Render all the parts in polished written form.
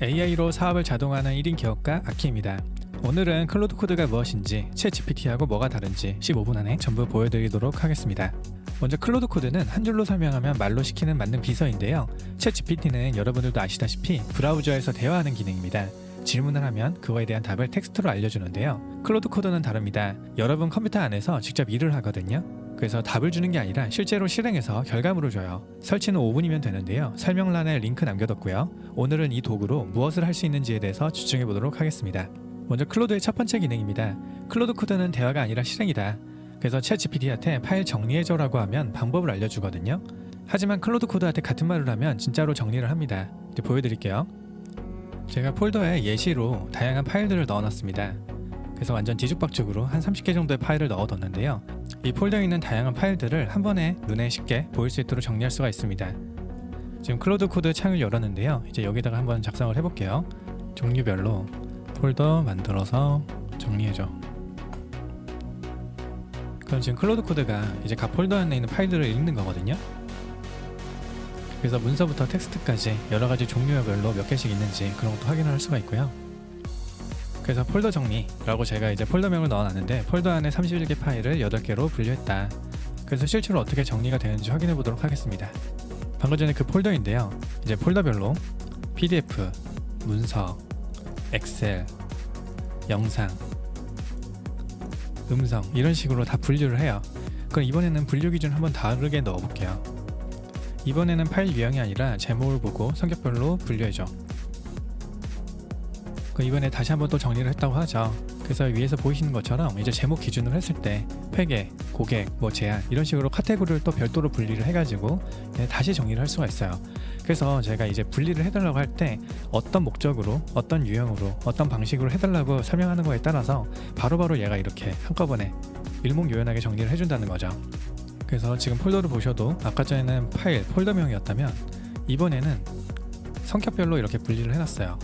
AI로 사업을 자동화하는 1인 기업가 아키입니다. 오늘은 클로드 코드가 무엇인지, 챗 GPT하고 뭐가 다른지 15분 안에 전부 보여드리도록 하겠습니다. 먼저 클로드 코드는 한 줄로 설명하면 말로 시키는 만능 비서인데요. 챗 GPT는 여러분들도 아시다시피 브라우저에서 대화하는 기능입니다. 질문을 하면 그거에 대한 답을 텍스트로 알려주는데요. 클로드 코드는 다릅니다. 여러분 컴퓨터 안에서 직접 일을 하거든요. 그래서 답을 주는 게 아니라 실제로 실행해서 결과물을 줘요. 설치는 5분이면 되는데요. 설명란에 링크 남겨뒀고요. 오늘은 이 도구로 무엇을 할 수 있는지에 대해서 집중해 보도록 하겠습니다. 먼저 클로드의 첫 번째 기능입니다. 클로드 코드는 대화가 아니라 실행이다. 그래서 챗 GPT한테 파일 정리해줘라고 하면 방법을 알려주거든요. 하지만 클로드 코드한테 같은 말을 하면 진짜로 정리를 합니다. 이제 보여드릴게요. 제가 폴더에 예시로 다양한 파일들을 넣어놨습니다. 그래서 완전 뒤죽박죽으로 한 30개 정도의 파일을 넣어뒀는데요. 이 폴더에 있는 다양한 파일들을 한 번에 눈에 쉽게 보일 수 있도록 정리할 수가 있습니다. 지금 클로드 코드 창을 열었는데요. 이제 여기다가 한번 작성을 해볼게요. 종류별로 폴더 만들어서 정리해줘. 그럼 지금 클로드 코드가 이제 각 폴더 안에 있는 파일들을 읽는 거거든요. 그래서 문서부터 텍스트까지 여러 가지 종류별로 몇 개씩 있는지 그런 것도 확인을 할 수가 있고요. 그래서 폴더 정리라고 제가 이제 폴더명을 넣어놨는데 폴더 안에 31개 파일을 8개로 분류했다. 그래서 실제로 어떻게 정리가 되는지 확인해 보도록 하겠습니다. 방금 전에 그 폴더인데요. 이제 폴더별로 PDF, 문서, 엑셀, 영상, 음성 이런 식으로 다 분류를 해요. 그럼 이번에는 분류 기준 한번 다르게 넣어볼게요. 이번에는 파일 유형이 아니라 제목을 보고 성격별로 분류해줘. 이번에 다시 한번 또 정리를 했다고 하죠. 그래서 위에서 보이시는 것처럼 이제 제목 기준으로 했을 때 회계, 고객, 제한 이런 식으로 카테고리를 또 별도로 분리를 해가지고 다시 정리를 할 수가 있어요. 그래서 제가 이제 분리를 해달라고 할 때 어떤 목적으로, 어떤 유형으로, 어떤 방식으로 해달라고 설명하는 거에 따라서 바로바로 얘가 이렇게 한꺼번에 일목요연하게 정리를 해준다는 거죠. 그래서 지금 폴더를 보셔도 아까 전에는 파일, 폴더명이었다면 이번에는 성격별로 이렇게 분리를 해놨어요.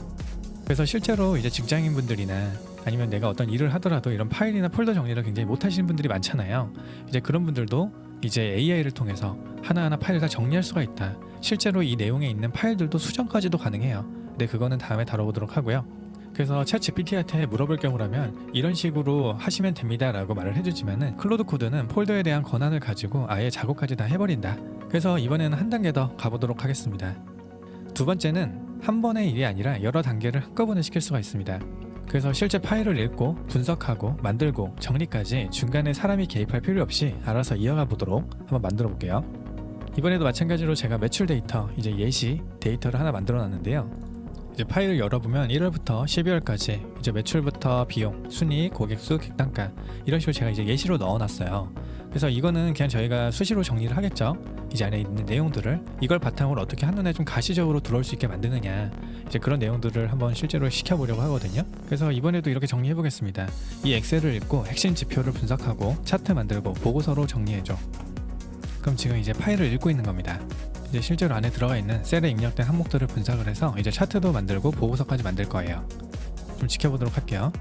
그래서 실제로 이제 직장인분들이나 아니면 내가 어떤 일을 하더라도 이런 파일이나 폴더 정리를 굉장히 못하시는 분들이 많잖아요. 이제 그런 분들도 이제 AI를 통해서 하나하나 파일을 다 정리할 수가 있다. 실제로 이 내용에 있는 파일들도 수정까지도 가능해요. 근데 그거는 다음에 다뤄보도록 하고요. 그래서 챗 GPT한테 물어볼 경우라면 이런 식으로 하시면 됩니다 라고 말을 해주지만은 클로드 코드는 폴더에 대한 권한을 가지고 아예 작업까지 다 해버린다. 그래서 이번에는 한 단계 더 가보도록 하겠습니다. 두 번째는 한 번의 일이 아니라 여러 단계를 한꺼번에 시킬 수가 있습니다. 그래서 실제 파일을 읽고 분석하고 만들고 정리까지 중간에 사람이 개입할 필요 없이 알아서 이어가 보도록 한번 만들어 볼게요. 이번에도 마찬가지로 제가 매출 데이터, 이제 예시 데이터를 하나 만들어 놨는데요. 이제 파일을 열어보면 1월부터 12월까지 이제 매출부터 비용, 순이익, 고객수, 객단가 이런 식으로 제가 이제 예시로 넣어놨어요. 그래서 이거는 그냥 저희가 수시로 정리를 하겠죠. 이제 안에 있는 내용들을 이걸 바탕으로 어떻게 한눈에 좀 가시적으로 들어올 수 있게 만드느냐, 이제 그런 내용들을 한번 실제로 시켜보려고 하거든요. 그래서 이번에도 이렇게 정리해 보겠습니다. 이 엑셀을 읽고 핵심 지표를 분석하고 차트 만들고 보고서로 정리해줘. 그럼 지금 이제 파일을 읽고 있는 겁니다. 이제 실제로 안에 들어가 있는 셀에 입력된 항목들을 분석을 해서 이제 차트도 만들고 보고서까지 만들 거예요. 좀 지켜보도록 할게요.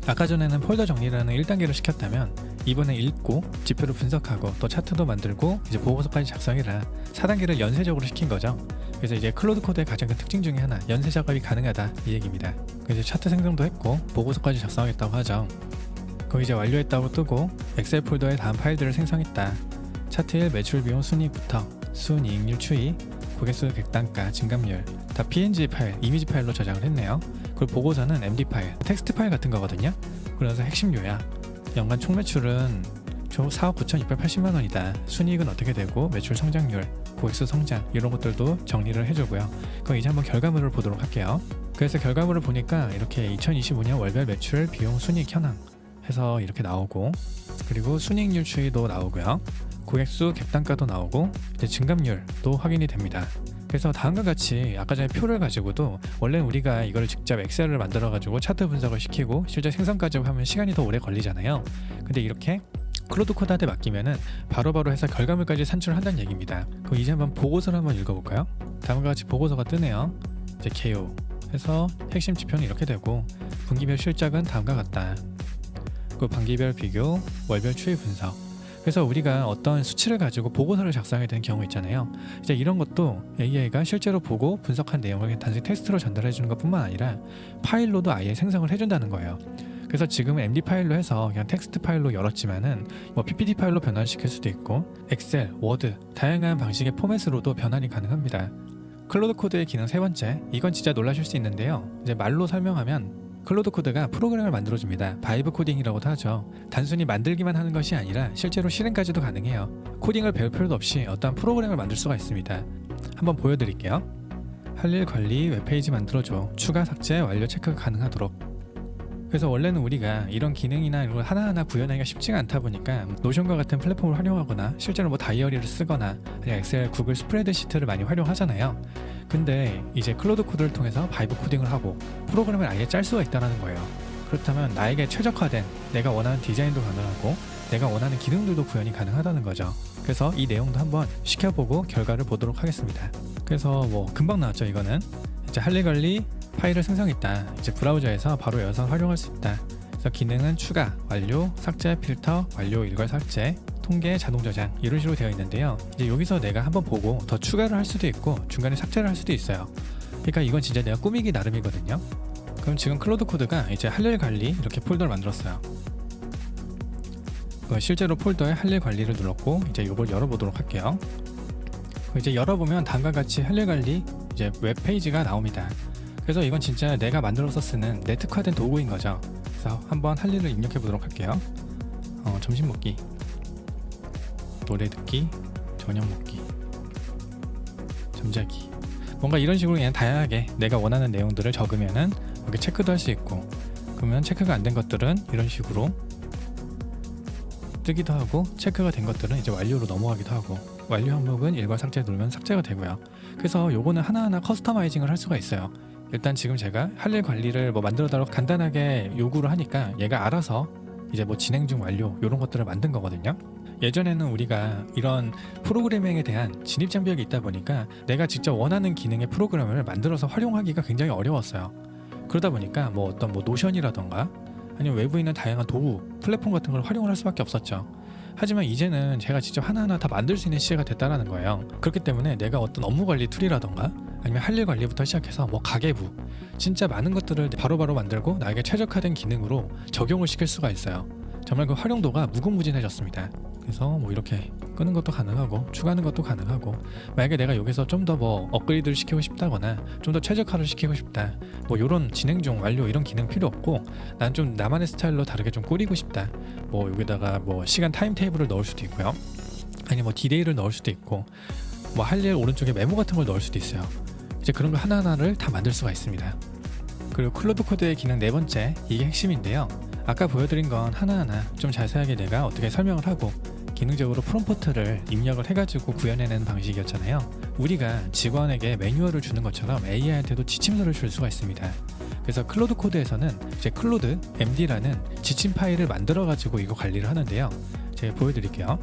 아까 전에는 폴더 정리라는 1단계를 시켰다면 이번에 읽고 지표를 분석하고 또 차트도 만들고 이제 보고서까지 작성해라 4단계를 연쇄적으로 시킨 거죠. 그래서 이제 클로드 코드의 가장 큰 특징 중에 하나, 연쇄 작업이 가능하다 이 얘기입니다. 그래서 차트 생성도 했고 보고서까지 작성하겠다고 하죠. 그럼 이제 완료했다고 뜨고 엑셀 폴더에 다음 파일들을 생성했다. 차트의 매출, 비용, 순이익부터 순이익률 추이, 고객수, 객단가, 증감률 다 PNG 파일, 이미지 파일로 저장을 했네요. 그리고 보고서는 MD 파일, 텍스트 파일 같은 거거든요. 그래서 핵심 요약, 연간 총 매출은 총 4억 9,680만 원이다. 순이익은 어떻게 되고 매출 성장률, 고객수 성장 이런 것들도 정리를 해주고요. 그럼 이제 한번 결과물을 보도록 할게요. 그래서 결과물을 보니까 이렇게 2025년 월별 매출, 비용, 순이익 현황 해서 이렇게 나오고, 그리고 순이익률 추이도 나오고요. 고객수, 객단가도 나오고 이제 증감률도 확인이 됩니다. 그래서 다음과 같이 아까 전에 표를 가지고도 원래 우리가 이걸 직접 엑셀을 만들어 가지고 차트 분석을 시키고 실제 생성까지 하면 시간이 더 오래 걸리잖아요. 근데 이렇게 클로드 코드한테 맡기면은 바로바로 해서 결과물까지 산출한다는 얘기입니다. 그럼 이제 한번 보고서를 한번 읽어볼까요? 다음과 같이 보고서가 뜨네요. 이제 개요 해서 핵심 지표는 이렇게 되고 분기별 실적은 다음과 같다. 그 반기별 비교, 월별 추이 분석. 그래서 우리가 어떤 수치를 가지고 보고서를 작성해야 되는 경우 있잖아요. 이제 이런 것도 AI가 실제로 보고 분석한 내용을 단순히 텍스트로 전달해 주는 것뿐만 아니라 파일로도 아예 생성을 해준다는 거예요. 그래서 지금은 MD 파일로 해서 그냥 텍스트 파일로 열었지만은 뭐 PPT 파일로 변환시킬 수도 있고 엑셀, 워드 다양한 방식의 포맷으로도 변환이 가능합니다. 클로드 코드의 기능 세 번째, 이건 진짜 놀라실 수 있는데요. 이제 말로 설명하면 클로드 코드가 프로그램을 만들어줍니다. 바이브 코딩이라고도 하죠. 단순히 만들기만 하는 것이 아니라 실제로 실행까지도 가능해요. 코딩을 배울 필요도 없이 어떠한 프로그램을 만들 수가 있습니다. 한번 보여드릴게요. 할 일 관리, 웹페이지 만들어줘, 추가 삭제, 완료 체크가 가능하도록. 그래서 원래는 우리가 이런 기능이나 이런 걸 하나하나 구현하기가 쉽지가 않다 보니까 노션과 같은 플랫폼을 활용하거나 실제로 뭐 다이어리를 쓰거나 아니면 엑셀, 구글 스프레드시트를 많이 활용하잖아요. 근데 이제 클로드 코드를 통해서 바이브 코딩을 하고 프로그램을 아예 짤 수가 있다는 거예요. 그렇다면 나에게 최적화된 내가 원하는 디자인도 가능하고 내가 원하는 기능들도 구현이 가능하다는 거죠. 그래서 이 내용도 한번 시켜보고 결과를 보도록 하겠습니다. 그래서 뭐 금방 나왔죠. 이거는 이제 할 일 관리 파일을 생성했다. 이제 브라우저에서 바로 열어서 활용할 수 있다. 그래서 기능은 추가, 완료, 삭제, 필터, 완료, 일괄 삭제, 통계, 자동 저장 이런 식으로 되어 있는데요. 이제 여기서 내가 한번 보고 더 추가를 할 수도 있고 중간에 삭제를 할 수도 있어요. 그러니까 이건 진짜 내가 꾸미기 나름이거든요. 그럼 지금 클로드 코드가 이제 할 일 관리 이렇게 폴더를 만들었어요. 실제로 폴더에 할 일 관리를 눌렀고 이제 이걸 열어보도록 할게요. 이제 열어보면 다음과 같이 할 일 관리 이제 웹페이지가 나옵니다. 그래서 이건 진짜 내가 만들어서 쓰는 내 특화된 도구인 거죠. 그래서 한번 할 일을 입력해 보도록 할게요. 점심 먹기, 노래 듣기, 저녁 먹기, 잠자기, 뭔가 이런 식으로 그냥 다양하게 내가 원하는 내용들을 적으면은 여기 체크도 할 수 있고, 그러면 체크가 안 된 것들은 이런 식으로 뜨기도 하고 체크가 된 것들은 이제 완료로 넘어가기도 하고, 완료 항목은 일괄 삭제 누르면 삭제가 되고요. 그래서 요거는 하나하나 커스터마이징을 할 수가 있어요. 일단 지금 제가 할 일 관리를 뭐 만들어 달라고 간단하게 요구를 하니까 얘가 알아서 이제 뭐 진행 중 완료 이런 것들을 만든 거거든요. 예전에는 우리가 이런 프로그래밍에 대한 진입 장벽이 있다 보니까 내가 직접 원하는 기능의 프로그램을 만들어서 활용하기가 굉장히 어려웠어요. 그러다 보니까 뭐 어떤 뭐 노션이라던가 아니면 외부에 있는 다양한 도구, 플랫폼 같은 걸 활용을 할 수밖에 없었죠. 하지만 이제는 제가 직접 하나하나 다 만들 수 있는 시대가 됐다는 거예요. 그렇기 때문에 내가 어떤 업무 관리 툴이라던가 아니면 할 일 관리부터 시작해서 뭐 가계부 진짜 많은 것들을 바로바로 만들고 나에게 최적화된 기능으로 적용을 시킬 수가 있어요. 정말 그 활용도가 무궁무진해졌습니다. 그래서 뭐 이렇게 끄는 것도 가능하고 추가하는 것도 가능하고, 만약에 내가 여기서 좀 더 뭐 업그레이드를 시키고 싶다거나 좀 더 최적화를 시키고 싶다, 뭐 이런 진행 중 완료 이런 기능 필요 없고 난 좀 나만의 스타일로 다르게 좀 꾸리고 싶다, 뭐 여기다가 뭐 시간 타임 테이블을 넣을 수도 있고요, 아니 뭐 디데이를 넣을 수도 있고, 뭐 할 일 오른쪽에 메모 같은 걸 넣을 수도 있어요. 이제 그런 거 하나하나를 다 만들 수가 있습니다. 그리고 클로드 코드의 기능 네 번째, 이게 핵심인데요. 아까 보여드린 건 하나하나 좀 자세하게 내가 어떻게 설명을 하고 기능적으로 프롬프트를 입력을 해가지고 구현해내는 방식이었잖아요. 우리가 직원에게 매뉴얼을 주는 것처럼 AI한테도 지침서를 줄 수가 있습니다. 그래서 클로드 코드에서는 이제 클로드 MD라는 지침 파일을 만들어가지고 이거 관리를 하는데요. 제가 보여드릴게요.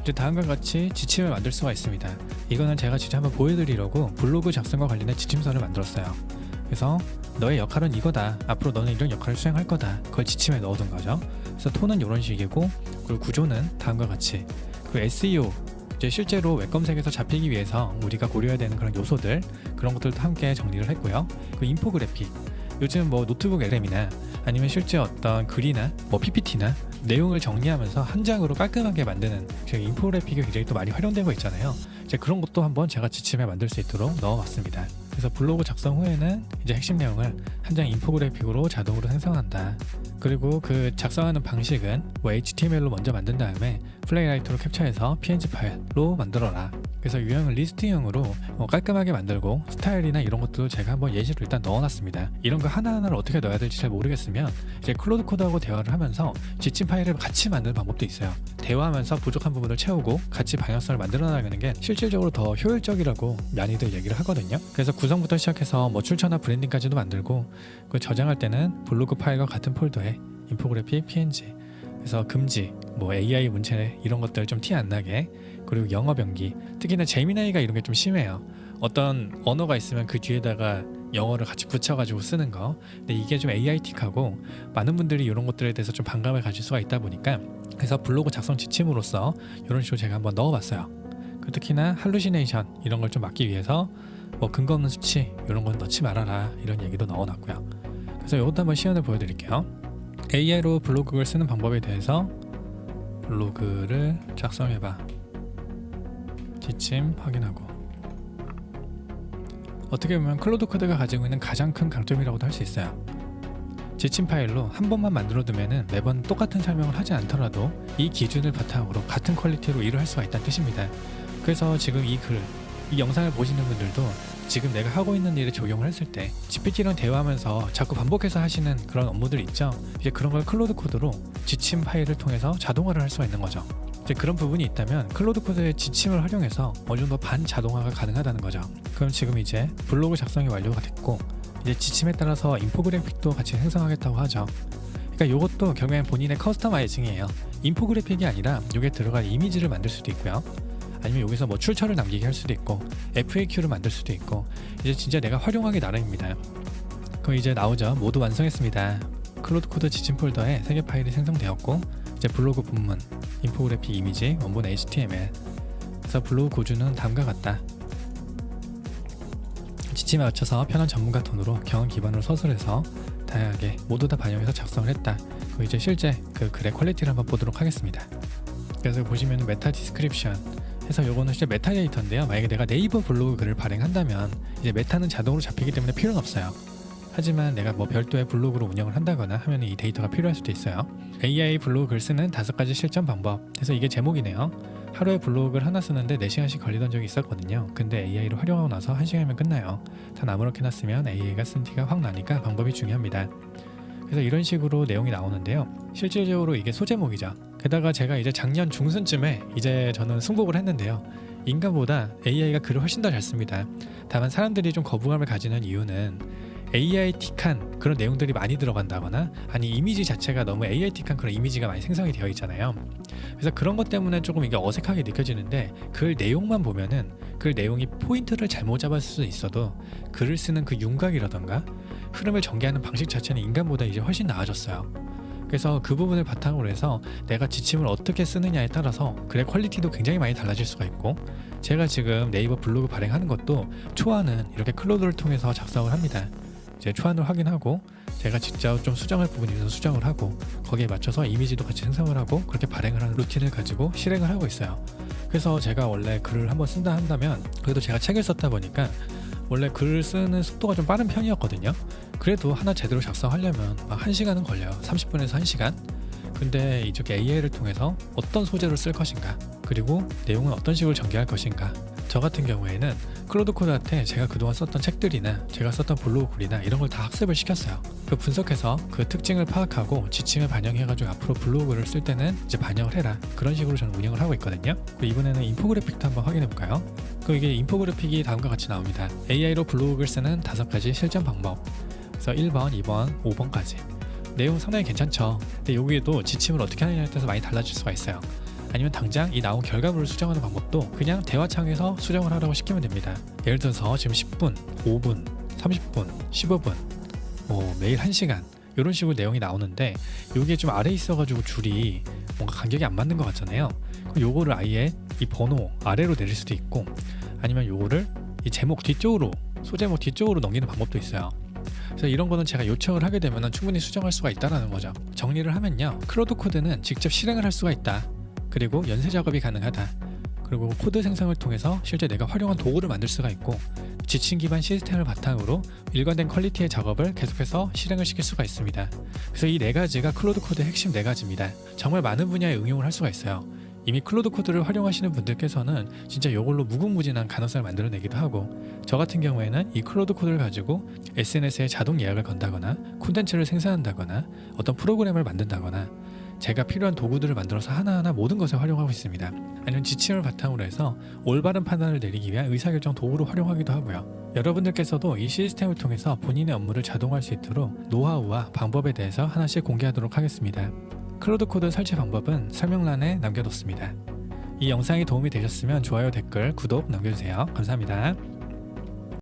이제 다음과 같이 지침을 만들 수가 있습니다. 이거는 제가 직접 한번 보여드리려고 블로그 작성과 관련된 지침서를 만들었어요. 그래서 너의 역할은 이거다, 앞으로 너는 이런 역할을 수행할 거다, 그걸 지침에 넣어둔 거죠. 그래서 톤은 이런 식이고, 그리고 구조는 다음과 같이, 그 SEO 이제 실제로 웹 검색에서 잡히기 위해서 우리가 고려해야 되는 그런 요소들, 그런 것들도 함께 정리를 했고요. 그 인포그래픽, 요즘 뭐 노트북 LM이나 아니면 실제 어떤 글이나 뭐 PPT나 내용을 정리하면서 한 장으로 깔끔하게 만드는 인포그래픽이 굉장히 또 많이 활용되고 있잖아요. 이제 그런 것도 한번 제가 지침에 만들 수 있도록 넣어봤습니다. 그래서 블로그 작성 후에는 이제 핵심 내용을 한 장 인포그래픽으로 자동으로 생성한다. 그리고 그 작성하는 방식은 뭐 HTML로 먼저 만든 다음에 플레이라이트로 캡처해서 PNG 파일로 만들어라. 그래서 유형을 리스트형으로 깔끔하게 만들고, 스타일이나 이런 것도 제가 한번 예시로 일단 넣어놨습니다. 이런 거 하나하나를 어떻게 넣어야 될지 잘 모르겠으면 이제 클로드 코드하고 대화를 하면서 지침 파일을 같이 만드는 방법도 있어요. 대화하면서 부족한 부분을 채우고 같이 방향성을 만들어 나가는 게 실질적으로 더 효율적이라고 많이들 얘기를 하거든요. 그래서 구성부터 시작해서 뭐 출처나 브랜딩까지도 만들고, 그 저장할 때는 블로그 파일과 같은 폴더에 인포그래픽, PNG, 그래서 금지, 뭐 AI 문체 이런 것들 좀 티 안 나게, 그리고 영어 변기, 특히나 제미나이가 이런 게 좀 심해요. 어떤 언어가 있으면 그 뒤에다가 영어를 같이 붙여가지고 쓰는 거. 근데 이게 좀 AI틱하고 많은 분들이 이런 것들에 대해서 좀 반감을 가질 수가 있다 보니까 그래서 블로그 작성 지침으로써 이런 식으로 제가 한번 넣어봤어요. 특히나 할루시네이션 이런 걸 좀 막기 위해서 뭐 근거 없는 수치 이런 건 넣지 말아라 이런 얘기도 넣어놨고요. 그래서 이것도 한번 시연을 보여드릴게요. AI로 블로그를 쓰는 방법에 대해서 블로그를 작성해봐. 지침 확인하고. 어떻게 보면 클로드 코드가 가지고 있는 가장 큰 강점이라고도 할 수 있어요. 지침 파일로 한 번만 만들어두면 매번 똑같은 설명을 하지 않더라도 이 기준을 바탕으로 같은 퀄리티로 일을 할 수가 있다는 뜻입니다. 그래서 지금 이 영상을 보시는 분들도 지금 내가 하고 있는 일에 적용을 했을 때 GPT랑 대화하면서 자꾸 반복해서 하시는 그런 업무들 있죠. 이제 그런 걸 클로드 코드로 지침 파일을 통해서 자동화를 할 수가 있는 거죠. 이제 그런 부분이 있다면 클로드 코드의 지침을 활용해서 어느 정도 반자동화가 가능하다는 거죠. 그럼 지금 이제 블로그 작성이 완료가 됐고 이제 지침에 따라서 인포그래픽도 같이 생성하겠다고 하죠. 그러니까 이것도 결국엔 본인의 커스터마이징이에요. 인포그래픽이 아니라 여기에 들어갈 이미지를 만들 수도 있고요. 아니면 여기서 뭐 출처를 남기게 할 수도 있고 FAQ를 만들 수도 있고 이제 진짜 내가 활용하기 나름입니다. 그럼 이제 나오죠. 모두 완성했습니다. 클로드 코드 지침 폴더에 3개 파일이 생성되었고 이제 블로그 본문, 인포그래픽 이미지, 원본 HTML. 그래서 블로그 고주는 다음과 같다. 지침에 맞춰서 편한 전문가 톤으로 경험 기반으로 서술해서 다양하게 모두 다 반영해서 작성을 했다. 그리고 이제 실제 그 글의 퀄리티를 한번 보도록 하겠습니다. 그래서 보시면 메타 디스크립션 해서 요거는 실제 메타데이터인데요. 만약에 내가 네이버 블로그 글을 발행한다면 이제 메타는 자동으로 잡히기 때문에 필요는 없어요. 하지만 내가 뭐 별도의 블로그로 운영을 한다거나 하면 이 데이터가 필요할 수도 있어요. AI 블로그 글 쓰는 5가지 실전 방법. 그래서 이게 제목이네요. 하루에 블로그를 하나 쓰는데 4시간씩 걸리던 적이 있었거든요. 근데 AI로 활용하고 나서 1시간이면 끝나요. 단 아무렇게나 쓰면 AI가 쓴 티가 확 나니까 방법이 중요합니다. 그래서 이런 식으로 내용이 나오는데요. 실질적으로 이게 소제목이죠. 게다가 제가 이제 작년 중순쯤에 이제 저는 승복을 했는데요. 인간보다 AI가 글을 훨씬 더 잘 씁니다. 다만 사람들이 좀 거부감을 가지는 이유는 AI틱한 그런 내용들이 많이 들어간다거나 아니 이미지 자체가 너무 AI틱한 그런 이미지가 많이 생성이 되어 있잖아요. 그래서 그런 것 때문에 조금 이게 어색하게 느껴지는데 글 내용만 보면은 글 내용이 포인트를 잘못 잡았을 수 있어도 글을 쓰는 그 윤곽이라던가 흐름을 전개하는 방식 자체는 인간보다 이제 훨씬 나아졌어요. 그래서 그 부분을 바탕으로 해서 내가 지침을 어떻게 쓰느냐에 따라서 글의 퀄리티도 굉장히 많이 달라질 수가 있고 제가 지금 네이버 블로그 발행하는 것도 초안은 이렇게 클로드를 통해서 작성을 합니다. 이제 초안을 확인하고 제가 직접 좀 수정할 부분이 있어서 수정을 하고 거기에 맞춰서 이미지도 같이 생성을 하고 그렇게 발행을 하는 루틴을 가지고 실행을 하고 있어요. 그래서 제가 원래 글을 한번 쓴다 한다면 그래도 제가 책을 썼다 보니까 원래 글을 쓰는 속도가 좀 빠른 편이었거든요. 그래도 하나 제대로 작성하려면 1시간은 걸려요. 30분에서 1시간. 근데 이쪽에 AI를 통해서 어떤 소재로 쓸 것인가 그리고 내용은 어떤 식으로 전개할 것인가 저 같은 경우에는 클로드 코드한테 제가 그동안 썼던 책들이나 제가 썼던 블로그 글이나 이런 걸 다 학습을 시켰어요. 그 분석해서 그 특징을 파악하고 지침을 반영해가지고 앞으로 블로그를 쓸 때는 이제 반영을 해라 그런 식으로 저는 운영을 하고 있거든요. 이번에는 인포그래픽도 한번 확인해 볼까요? 이게 인포그래픽이 다음과 같이 나옵니다. AI로 블로그를 쓰는 5가지 실전 방법. 그래서 1번, 2번, 5번까지 내용 상당히 괜찮죠. 근데 여기에도 지침을 어떻게 하느냐에 따라서 많이 달라질 수가 있어요. 아니면 당장 이 나온 결과물을 수정하는 방법도 그냥 대화창에서 수정을 하라고 시키면 됩니다. 예를 들어서 지금 10분, 5분, 30분, 15분, 매일 1시간 이런 식으로 내용이 나오는데 이게 좀 아래에 있어가지고 줄이 뭔가 간격이 안 맞는 것 같잖아요. 그럼 요거를 아예 이 번호 아래로 내릴 수도 있고 아니면 요거를 이 제목 뒤쪽으로 소제목 뒤쪽으로 넘기는 방법도 있어요. 그래서 이런 거는 제가 요청을 하게 되면 충분히 수정할 수가 있다는 거죠. 정리를 하면요. 클로드 코드는 직접 실행을 할 수가 있다. 그리고 연쇄 작업이 가능하다. 그리고 코드 생성을 통해서 실제 내가 활용한 도구를 만들 수가 있고 지침 기반 시스템을 바탕으로 일관된 퀄리티의 작업을 계속해서 실행을 시킬 수가 있습니다. 그래서 이 4가지가 클로드 코드의 핵심 4가지입니다. 정말 많은 분야에 응용을 할 수가 있어요. 이미 클로드 코드를 활용하시는 분들께서는 진짜 이걸로 무궁무진한 가능성을 만들어내기도 하고 저 같은 경우에는 이 클로드 코드를 가지고 SNS에 자동 예약을 건다거나 콘텐츠를 생산한다거나 어떤 프로그램을 만든다거나 제가 필요한 도구들을 만들어서 하나하나 모든 것에 활용하고 있습니다. 아니면 지침을 바탕으로 해서 올바른 판단을 내리기 위한 의사결정 도구로 활용하기도 하고요. 여러분들께서도 이 시스템을 통해서 본인의 업무를 자동화할 수 있도록 노하우와 방법에 대해서 하나씩 공개하도록 하겠습니다. 클로드 코드 설치 방법은 설명란에 남겨뒀습니다. 이 영상이 도움이 되셨으면 좋아요, 댓글, 구독 남겨주세요. 감사합니다.